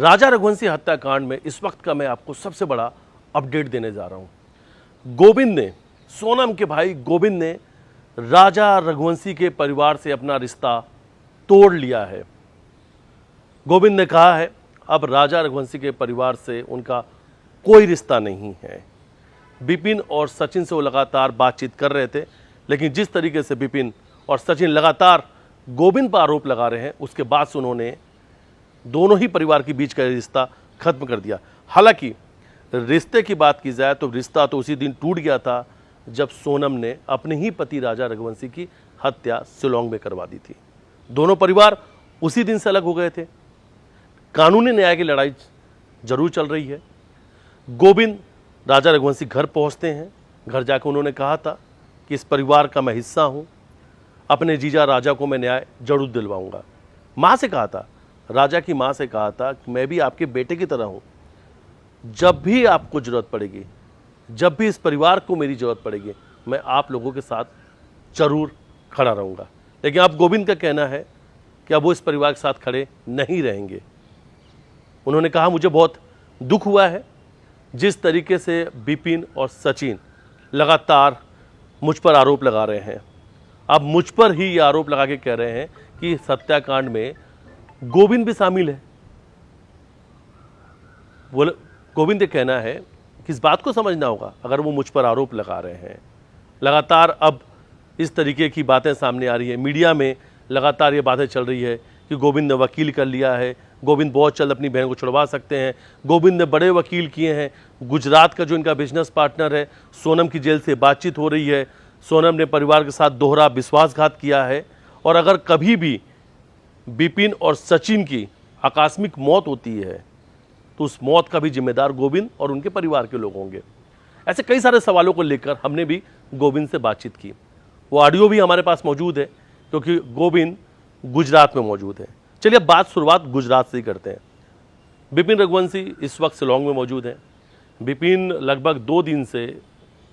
राजा रघुवंशी हत्याकांड में इस वक्त का मैं आपको सबसे बड़ा अपडेट देने जा रहा हूं। गोविंद ने, सोनम के भाई गोविंद ने राजा रघुवंशी के परिवार से अपना रिश्ता तोड़ लिया है। गोविंद ने कहा है अब राजा रघुवंशी के परिवार से उनका कोई रिश्ता नहीं है। विपिन और सचिन से वो लगातार बातचीत कर रहे थे, लेकिन जिस तरीके से विपिन और सचिन लगातार गोविंद पर आरोप लगा रहे हैं, उसके बाद से उन्होंने दोनों ही परिवार के बीच का रिश्ता खत्म कर दिया। हालांकि रिश्ते की बात की जाए तो रिश्ता तो उसी दिन टूट गया था जब सोनम ने अपने ही पति राजा रघुवंशी की हत्या शिलांग में करवा दी थी। दोनों परिवार उसी दिन से अलग हो गए थे। कानूनी न्याय की लड़ाई जरूर चल रही है। गोविंद राजा रघुवंशी घर पहुंचते हैं। घर जाकर उन्होंने कहा था कि इस परिवार का मैं हिस्सा हूं, अपने जीजा राजा को मैं न्याय जरूर दिलवाऊंगा। मां से कहा था, राजा की मां से कहा था कि मैं भी आपके बेटे की तरह हूं, जब भी आपको जरूरत पड़ेगी, जब भी इस परिवार को मेरी जरूरत पड़ेगी, मैं आप लोगों के साथ जरूर खड़ा रहूंगा। लेकिन अब गोविंद का कहना है कि अब वो इस परिवार के साथ खड़े नहीं रहेंगे। उन्होंने कहा मुझे बहुत दुख हुआ है जिस तरीके से विपिन और सचिन लगातार मुझ पर आरोप लगा रहे हैं। अब मुझ पर ही ये आरोप लगा के कह रहे हैं कि इस हत्याकांड में गोविंद भी शामिल है। गोविंद का कहना है कि इस बात को समझना होगा, अगर वो मुझ पर आरोप लगा रहे हैं, लगातार अब इस तरीके की बातें सामने आ रही है, मीडिया में लगातार ये बातें चल रही है कि गोविंद ने वकील कर लिया है, गोविंद बहुत जल्द अपनी बहन को छुड़वा सकते हैं, गोविंद ने बड़े वकील किए हैं, गुजरात का जो इनका बिजनेस पार्टनर है सोनम की जेल से बातचीत हो रही है, सोनम ने परिवार के साथ दोहरा विश्वासघात किया है, और अगर कभी भी विपिन और सचिन की आकस्मिक मौत होती है तो उस मौत का भी जिम्मेदार गोविंद और उनके परिवार के लोग होंगे। ऐसे कई सारे सवालों को लेकर हमने भी गोविंद से बातचीत की। वो ऑडियो भी हमारे पास मौजूद है क्योंकि गोविंद गुजरात में मौजूद है। चलिए अब बात शुरुआत गुजरात से ही करते हैं। विपिन रघुवंशी इस वक्त शिलांग में मौजूद है। विपिन लगभग 2 दिन से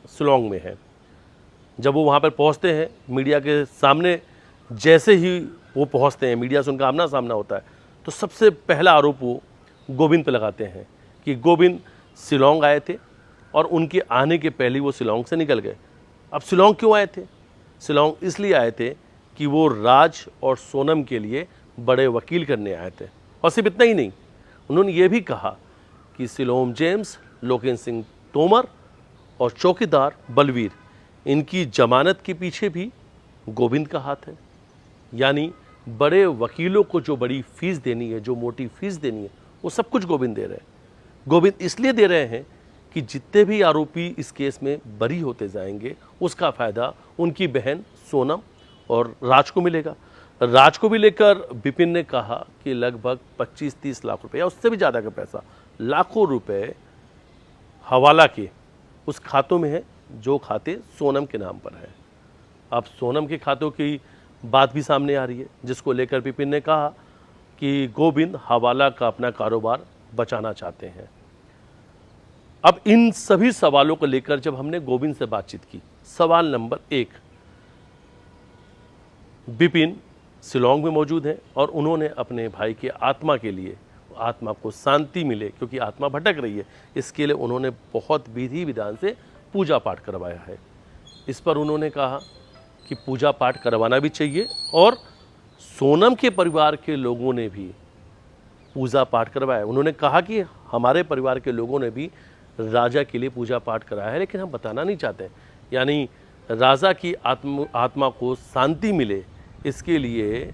शिलांग में है। जब वो वहाँ पर पहुँचते हैं, मीडिया के सामने जैसे ही वो पहुँचते हैं, मीडिया से उनका आमना सामना होता है, तो सबसे पहला आरोप वो गोविंद पे लगाते हैं कि गोविंद शिलांग आए थे और उनके आने के पहले वो शिलांग से निकल गए। अब शिलांग क्यों आए थे? शिलांग इसलिए आए थे कि वो राज और सोनम के लिए बड़े वकील करने आए थे। और सिर्फ इतना ही नहीं, उन्होंने ये भी कहा कि सिलोम जेम्स, लोकेन सिंह तोमर और चौकीदार बलवीर, इनकी जमानत के पीछे भी गोविंद का हाथ है। यानी बड़े वकीलों को जो बड़ी फीस देनी है, जो मोटी फीस देनी है, वो सब कुछ गोविंद दे रहे हैं। गोविंद इसलिए दे रहे हैं कि जितने भी आरोपी इस केस में बरी होते जाएंगे उसका फ़ायदा उनकी बहन सोनम और राज को मिलेगा। राज को भी लेकर विपिन ने कहा कि लगभग 25-30 लाख रुपए या उससे भी ज़्यादा का पैसा, लाखों रुपए हवाला के उस खातों में है जो खाते सोनम के नाम पर है। अब सोनम के खातों की बात भी सामने आ रही है, जिसको लेकर विपिन ने कहा कि गोविंद हवाला का अपना कारोबार बचाना चाहते हैं। अब इन सभी सवालों को लेकर जब हमने गोविंद से बातचीत की, सवाल नंबर 1, विपिन शिलांग में मौजूद हैं और उन्होंने अपने भाई के आत्मा के लिए, आत्मा को शांति मिले क्योंकि आत्मा भटक रही है, इसके लिए उन्होंने बहुत विधि विधान से पूजा पाठ करवाया है। इस पर उन्होंने कहा कि पूजा पाठ करवाना भी चाहिए और सोनम के परिवार के लोगों ने भी पूजा पाठ करवाया। उन्होंने कहा कि हमारे परिवार के लोगों ने भी राजा के लिए पूजा पाठ कराया है, लेकिन हम बताना नहीं चाहते। यानी राजा की आत्मा को शांति मिले, इसके लिए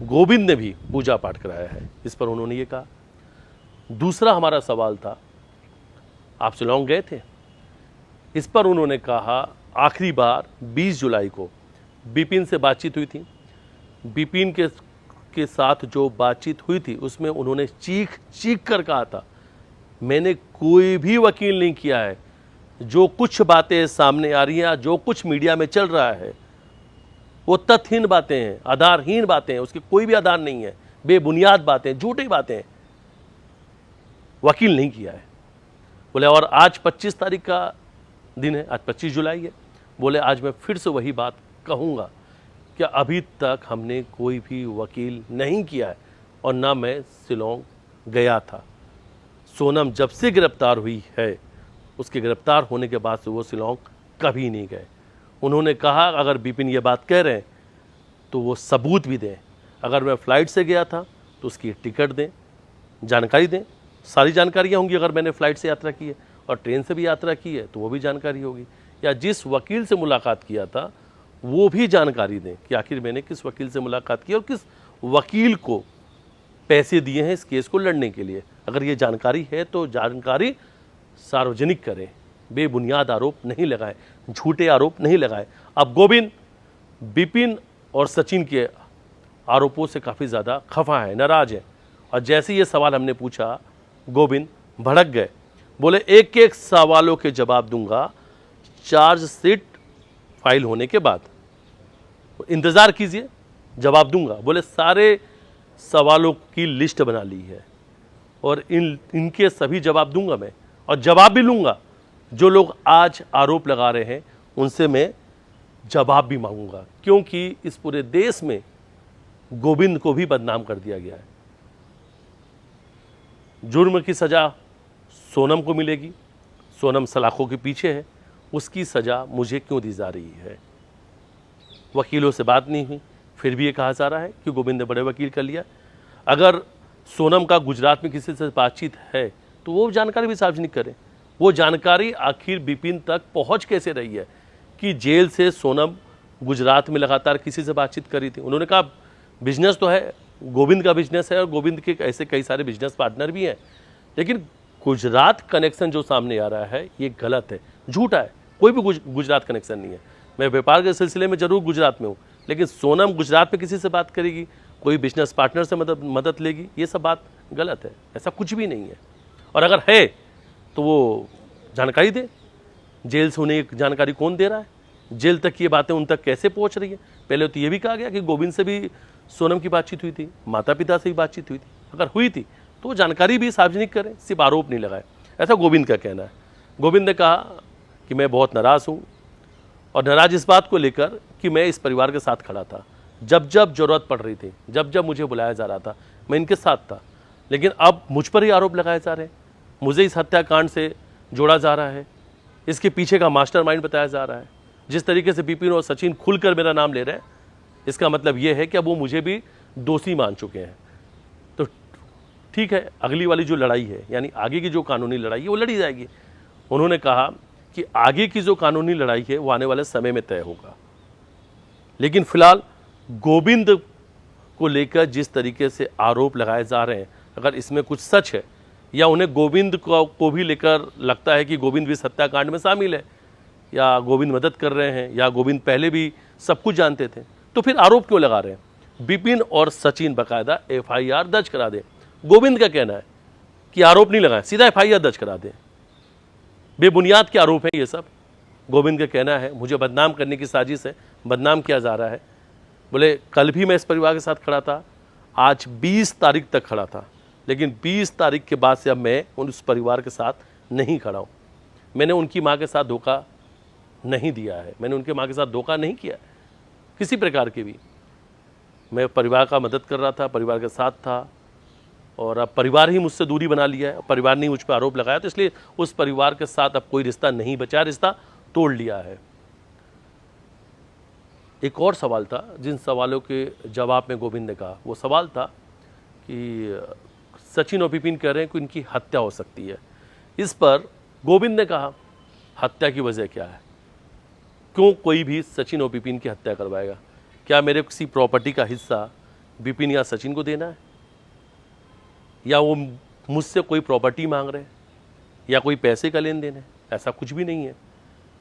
गोविंद ने भी पूजा पाठ कराया है। इस पर उन्होंने ये कहा। दूसरा हमारा सवाल था, आप शिलांग गए थे? इस पर उन्होंने कहा आखिरी बार 20 जुलाई को विपिन से बातचीत हुई थी। विपिन के साथ जो बातचीत हुई थी उसमें उन्होंने चीख कर कहा था, मैंने कोई भी वकील नहीं किया है। जो कुछ बातें सामने आ रही हैं, जो कुछ मीडिया में चल रहा है, वो तथ्यहीन बातें हैं, आधारहीन बातें हैं, उसके कोई भी आधार नहीं है, बेबुनियाद बातें, झूठी बातें हैं, वकील नहीं किया है। बोले और आज 25 तारीख का दिन है, आज 25 जुलाई है। बोले आज मैं फिर से वही बात कहूँगा कि अभी तक हमने कोई भी वकील नहीं किया है और ना मैं शिलांग गया था। सोनम जब से गिरफ्तार हुई है, उसके गिरफ्तार होने के बाद से वो शिलोंग कभी नहीं गए। उन्होंने कहा अगर विपिन ये बात कह रहे हैं तो वो सबूत भी दें। अगर मैं फ़्लाइट से गया था तो उसकी टिकट दें, जानकारी दें, सारी जानकारियाँ होंगी। अगर मैंने फ़्लाइट से यात्रा की है और ट्रेन से भी यात्रा की है तो वो भी जानकारी होगी। या जिस वकील से मुलाकात किया था वो भी जानकारी दें कि आखिर मैंने किस वकील से मुलाकात की और किस वकील को पैसे दिए हैं इस केस को लड़ने के लिए। अगर ये जानकारी है तो जानकारी सार्वजनिक करें, बेबुनियाद आरोप नहीं लगाएं, झूठे आरोप नहीं लगाएं। अब गोविंद विपिन और सचिन के आरोपों से काफ़ी ज़्यादा खफा है, नाराज है। और जैसे ये सवाल हमने पूछा, गोविंद भड़क गए, बोले एक एक सवालों के जवाब दूंगा चार्जशीट फाइल होने के बाद, इंतज़ार कीजिए, जवाब दूंगा। बोले सारे सवालों की लिस्ट बना ली है और इनके सभी जवाब दूंगा मैं, और जवाब भी लूंगा। जो लोग आज आरोप लगा रहे हैं उनसे मैं जवाब भी मांगूंगा, क्योंकि इस पूरे देश में गोविंद को भी बदनाम कर दिया गया है। जुर्म की सज़ा सोनम को मिलेगी, सोनम सलाखों के पीछे है, उसकी सज़ा मुझे क्यों दी जा रही है? वकीलों से बात नहीं हुई, फिर भी ये कहा जा रहा है कि गोविंद ने बड़े वकील कर लिया। अगर सोनम का गुजरात में किसी से बातचीत है तो वो जानकारी भी सार्वजनिक करें। वो जानकारी आखिर विपिन तक पहुंच कैसे रही है कि जेल से सोनम गुजरात में लगातार किसी से बातचीत करी थी? उन्होंने कहा बिजनेस तो है, गोविंद का बिजनेस है और गोविंद के ऐसे कई सारे बिजनेस पार्टनर भी हैं, लेकिन गुजरात कनेक्शन जो सामने आ रहा है ये गलत है, झूठा है। कोई भी गुजरात कनेक्शन नहीं है। मैं व्यापार के सिलसिले में जरूर गुजरात में हूँ, लेकिन सोनम गुजरात में किसी से बात करेगी, कोई बिजनेस पार्टनर से मदद लेगी, ये सब बात गलत है। ऐसा कुछ भी नहीं है। और अगर है तो वो जानकारी दे। जेल से उन्हें जानकारी कौन दे रहा है? जेल तक ये बातें उन तक कैसे पहुंच रही है? पहले तो ये भी कहा गया कि गोविंद से भी सोनम की बातचीत हुई थी, माता पिता से भी बातचीत हुई थी। अगर हुई थी तो वो जानकारी भी सार्वजनिक करें, सिर्फ आरोप नहीं लगाए। ऐसा गोविंद का कहना है। गोविंद ने कहा कि मैं बहुत नाराज़ हूँ, और नाराज इस बात को लेकर कि मैं इस परिवार के साथ खड़ा था। जब जब ज़रूरत पड़ रही थी, जब जब मुझे बुलाया जा रहा था, मैं इनके साथ था। लेकिन अब मुझ पर ही आरोप लगाए जा रहे हैं, मुझे इस हत्याकांड से जोड़ा जा रहा है, इसके पीछे का मास्टरमाइंड बताया जा रहा है। जिस तरीके से विपिन और सचिन खुलकर मेरा नाम ले रहे हैं, इसका मतलब ये है कि अब वो मुझे भी दोषी मान चुके हैं। तो ठीक है, अगली वाली जो लड़ाई है, यानी आगे की जो कानूनी लड़ाई है, वो लड़ी जाएगी। उन्होंने कहा कि आगे की जो कानूनी लड़ाई है वो आने वाले समय में तय होगा। लेकिन फिलहाल गोविंद को लेकर जिस तरीके से आरोप लगाए जा रहे हैं, अगर इसमें कुछ सच है या उन्हें गोविंद को भी लेकर लगता है कि गोविंद भी इस हत्याकांड में शामिल है, या गोविंद मदद कर रहे हैं, या गोविंद पहले भी सब कुछ जानते थे, तो फिर आरोप क्यों लगा रहे हैं? विपिन और सचिन बाकायदा FIR दर्ज करा दें। गोविंद का कहना है कि आरोप नहीं लगाएं, सीधा FIR दर्ज करा दें। बेबुनियाद के आरोप है ये सब। गोविंद का कहना है मुझे बदनाम करने की साजिश है, बदनाम किया जा रहा है। बोले कल भी मैं इस परिवार के साथ खड़ा था, आज 20 तारीख तक खड़ा था, लेकिन 20 तारीख के बाद से अब मैं उस परिवार के साथ नहीं खड़ा हूँ। मैंने उनकी माँ के साथ धोखा नहीं दिया है, मैंने उनके माँ के साथ धोखा नहीं किया किसी प्रकार के भी। मैं परिवार का मदद कर रहा था, परिवार के साथ था, और अब परिवार ही मुझसे दूरी बना लिया है, परिवार ने मुझ पर आरोप लगाया, तो इसलिए उस परिवार के साथ अब कोई रिश्ता नहीं बचा, रिश्ता तोड़ लिया है। एक और सवाल था, जिन सवालों के जवाब में गोविंद ने कहा, वो सवाल था कि सचिन और विपिन कह रहे हैं कि इनकी हत्या हो सकती है। इस पर गोविंद ने कहा हत्या की वजह क्या है? क्यों कोई भी सचिन और विपिन की हत्या करवाएगा? क्या मेरे किसी प्रॉपर्टी का हिस्सा विपिन या सचिन को देना है, या वो मुझसे कोई प्रॉपर्टी मांग रहे हैं, या कोई पैसे का लेन देन है? ऐसा कुछ भी नहीं है।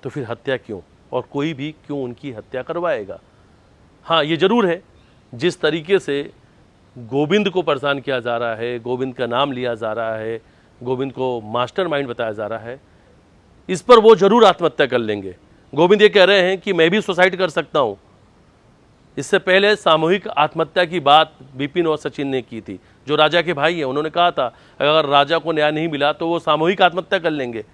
तो फिर हत्या क्यों, और कोई भी क्यों उनकी हत्या करवाएगा? हाँ, ये ज़रूर है, जिस तरीके से गोविंद को परेशान किया जा रहा है, गोविंद का नाम लिया जा रहा है, गोविंद को मास्टरमाइंड बताया जा रहा है, इस पर वो ज़रूर आत्महत्या कर लेंगे। गोविंद ये कह रहे हैं कि मैं भी सुसाइड कर सकता हूँ। इससे पहले सामूहिक आत्महत्या की बात विपिन और सचिन ने की थी, जो राजा के भाई हैं। उन्होंने कहा था अगर राजा को न्याय नहीं मिला तो वो सामूहिक आत्महत्या कर लेंगे,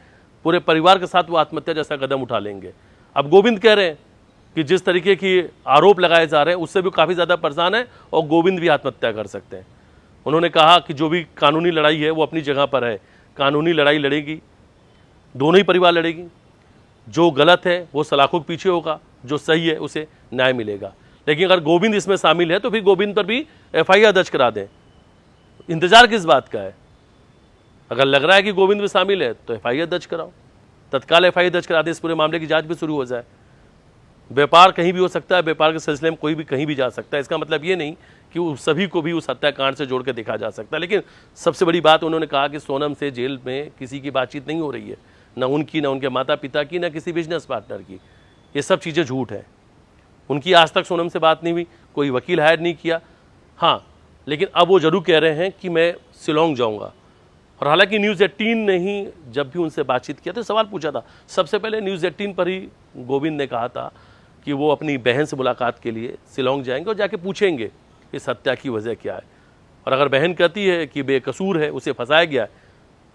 पूरे परिवार के साथ वो आत्महत्या जैसा कदम उठा लेंगे। अब गोविंद कह रहे हैं कि जिस तरीके की आरोप लगाए जा रहे हैं उससे भी काफ़ी ज़्यादा परेशान है, और गोविंद भी आत्महत्या कर सकते हैं। उन्होंने कहा कि जो भी कानूनी लड़ाई है वो अपनी जगह पर है, कानूनी लड़ाई लड़ेगी, दोनों ही परिवार लड़ेगी। जो गलत है वो सलाखों के पीछे होगा, जो सही है उसे न्याय मिलेगा। लेकिन अगर गोविंद इसमें शामिल है तो फिर गोविंद पर भी एफआईआर दर्ज करा दें। इंतजार किस बात का है? अगर लग रहा है कि गोविंद भी शामिल है तो एफआईआर दर्ज कराओ, तत्काल एफआईआर दर्ज करा दें, इस पूरे मामले की जांच भी शुरू हो जाए। व्यापार कहीं भी हो सकता है, व्यापार के सिलसिले में कोई भी कहीं भी जा सकता है। इसका मतलब ये नहीं कि उस सभी को भी उस हत्याकांड से जोड़ के देखा जा सकता है। लेकिन सबसे बड़ी बात उन्होंने कहा कि सोनम से जेल में किसी की बातचीत नहीं हो रही है, ना उनकी, ना उनके माता पिता की, ना किसी बिजनेस पार्टनर की। ये सब चीज़ें झूठ हैं। उनकी आज तक सोनम से बात नहीं हुई, कोई वकील हायर नहीं किया। हाँ, लेकिन अब वो जरूर कह रहे हैं कि मैं शिलोंग जाऊँगा। और हालांकि न्यूज़ 18 ने ही जब भी उनसे बातचीत किया तो सवाल पूछा था, सबसे पहले न्यूज़ 18 पर ही गोविंद ने कहा था कि वो अपनी बहन से मुलाकात के लिए शिलोंग जाएंगे और जाके पूछेंगे इस हत्या की वजह क्या है। और अगर बहन कहती है कि बेकसूर है, उसे फंसाया गया है,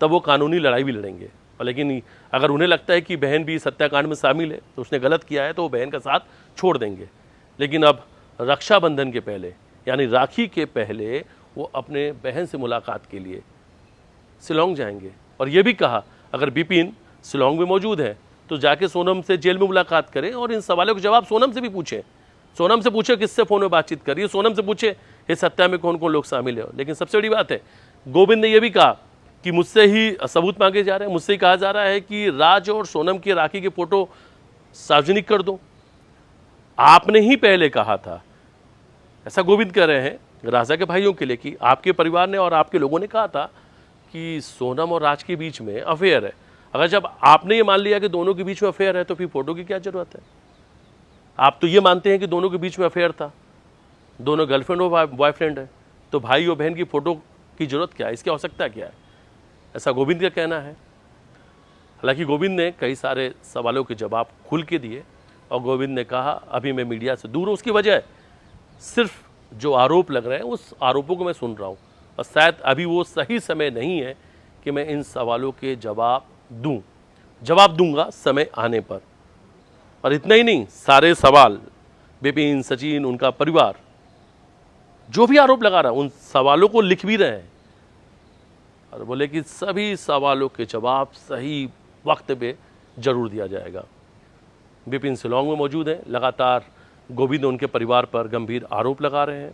तब वो कानूनी लड़ाई भी लड़ेंगे। और लेकिन अगर उन्हें लगता है कि बहन भी इस हत्याकांड में शामिल है, तो उसने गलत किया है, तो वो बहन का साथ छोड़ देंगे। लेकिन अब रक्षाबंधन के पहले, यानी राखी के पहले, वो अपने बहन से मुलाकात के लिए शिलोंग जाएंगे। और ये भी कहा अगर विपिन शिलोंग में मौजूद है तो जाके सोनम से जेल में मुलाकात करें और इन सवालों के जवाब सोनम से भी पूछें। सोनम से पूछे किससे फ़ोन में बातचीत करिए, सोनम से पूछे इस हत्या में कौन कौन लोग शामिल है। लेकिन सबसे बड़ी बात है, गोविंद ने यह भी कहा कि मुझसे ही सबूत मांगे जा रहे हैं, मुझसे ही कहा जा रहा है कि राज और सोनम की राखी के फोटो सार्वजनिक कर दो। आपने ही पहले कहा था, ऐसा गोविंद कह रहे हैं राजा के भाइयों के लिए, कि आपके परिवार ने और आपके लोगों ने कहा था कि सोनम और राज के बीच में अफेयर है। अगर जब आपने ये मान लिया कि दोनों के बीच में अफेयर है तो फिर फोटो की क्या जरूरत है? आप तो ये मानते हैं कि दोनों के बीच में अफेयर था, दोनों गर्लफ्रेंड और बॉयफ्रेंड है, तो भाई और बहन की फोटो की जरूरत क्या है? इसकी आवश्यकता क्या है? ऐसा गोविंद का कहना है। हालांकि गोविंद ने कई सारे सवालों के जवाब खुल के दिए और गोविंद ने कहा अभी मैं मीडिया से दूर हूँ, उसकी वजह सिर्फ जो आरोप लग रहे हैं उस आरोपों को मैं सुन रहा हूँ और शायद अभी वो सही समय नहीं है कि मैं इन सवालों के जवाब दूं। जवाब दूंगा समय आने पर। और इतना ही नहीं, सारे सवाल विपिन, सचिन, उनका परिवार जो भी आरोप लगा रहा है उन सवालों को लिख भी रहे हैं और बोले कि सभी सवालों के जवाब सही वक्त पे जरूर दिया जाएगा। विपिन शिलोंग में मौजूद है, लगातार गोविंद उनके परिवार पर गंभीर आरोप लगा रहे हैं।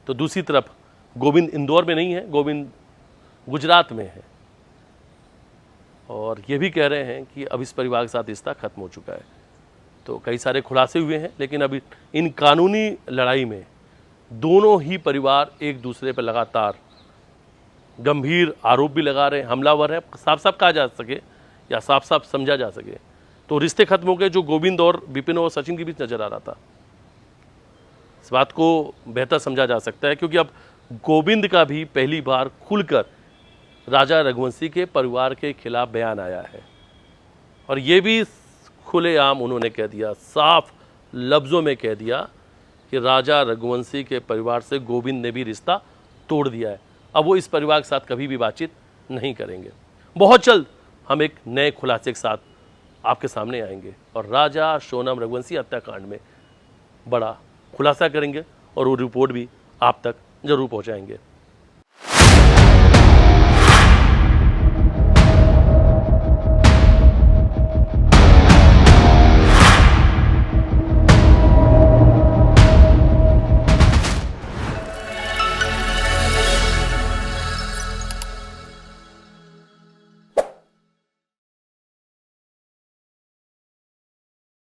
तो दूसरी तरफ गोविंद इंदौर में नहीं है, गोविंद गुजरात में है और ये भी कह रहे हैं कि अब इस परिवार के साथ रिश्ता खत्म हो चुका है। तो कई सारे खुलासे हुए हैं, लेकिन अभी इन कानूनी लड़ाई में दोनों ही परिवार एक दूसरे पर लगातार गंभीर आरोप भी लगा रहे हैं, हमलावर हैं, साफ साफ कहा जा सके या साफ साफ समझा जा सके। तो रिश्ते खत्म हो गए जो गोविंद और विपिन और सचिन के बीच नजर आ रहा था। इस बात को बेहतर समझा जा सकता है क्योंकि अब गोविंद का भी पहली बार खुलकर राजा रघुवंशी के परिवार के खिलाफ बयान आया है और ये भी खुलेआम उन्होंने कह दिया, साफ लफ्ज़ों में कह दिया कि राजा रघुवंशी के परिवार से गोविंद ने भी रिश्ता तोड़ दिया है। अब वो इस परिवार के साथ कभी भी बातचीत नहीं करेंगे। बहुत जल्द हम एक नए खुलासे के साथ आपके सामने आएंगे और राजा सोनम रघुवंशी हत्याकांड में बड़ा खुलासा करेंगे और वो रिपोर्ट भी आप तक जरूर पहुंचाएंगे।